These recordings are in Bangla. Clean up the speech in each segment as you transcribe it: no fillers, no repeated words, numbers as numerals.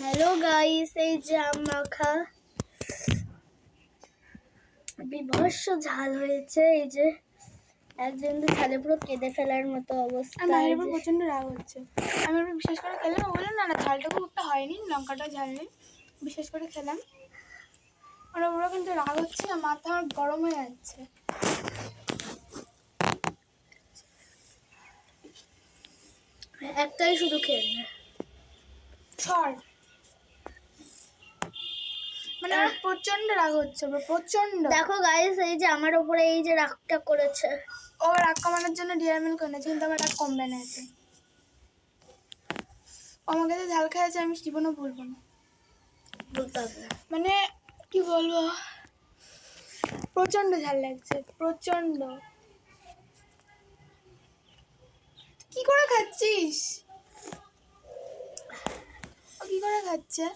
হ্যালো গাইস, এই যে আম মাখা বিভৎস ঝাল হয়েছে। এই যে একজন তো ঝালে পুরো কেঁদে ফেলার মতো অবস্থা। আমার উপর প্রচন্ড রাগ হচ্ছে। আমি ওর বিশেষ করে খেলাম, ও বললাম না ঝালটা খুব একটা হয়নি, লঙ্কাটা ঝাল নেই, বিশেষ করে খেলাম। আর ওরা কিন্তু রাগ হচ্ছে না, মাথা আমার গরম হয়ে যাচ্ছে। একটাই শুধু খেয়ে নে। ছড় মানে আমার প্রচন্ড রাগ হচ্ছে, ওর প্রচন্ড। দেখো গাইস, এই যে আমার উপরে এই যে রাগটা করেছে। ও রাগ কমানোর জন্য ডিয়ার মিল্ক এনেছে, কিন্তু আমার রাগ কমবে না এতে। ও আমাকে যে ঝাল খাইয়েছে আমি জীবনও ভুলবো না, বলতে হবে না। মানে কি বলবো, প্রচন্ড ঝাল লাগছে, প্রচন্ড। কি করে খাচ্ছিস? ও কি করে খাচ্ছে?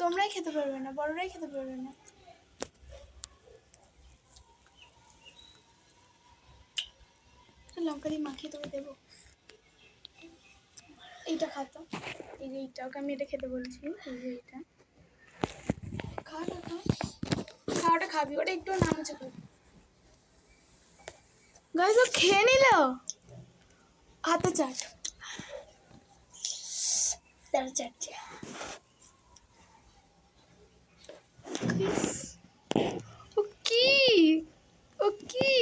তোমরাই খেতে পারবে না, বড়রাই খেতে পারবে না। লঙ্কা দিয়ে মাখিয়ে তোকে দেবো, এইটা খাতো। এই যে এইটা, ওকে আমি এটা খেতে বলছি। এই যে এইটা খা না, খা খাওয়াটা খাবি, ওটা একটু নামছে খাবি। গাইস ও খেয়ে নিল, হাতে চাট। তার চারটে ও কি, ও কি,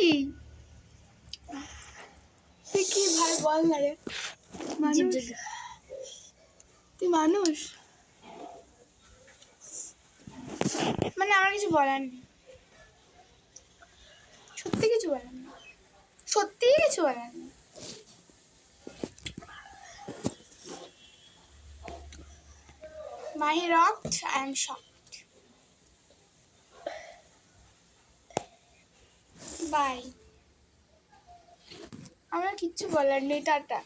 তুই কি ভাই বল না রে, মানুষ তুই মানুষ? মানে আমার কিছু বলার নেই, সত্যি কিছু বলার নেই, সত্যি কিছু বলার নেই। Mahi rocked, I am shocked. Bye. আমার কিচ্ছু বলার নেই, টাটা।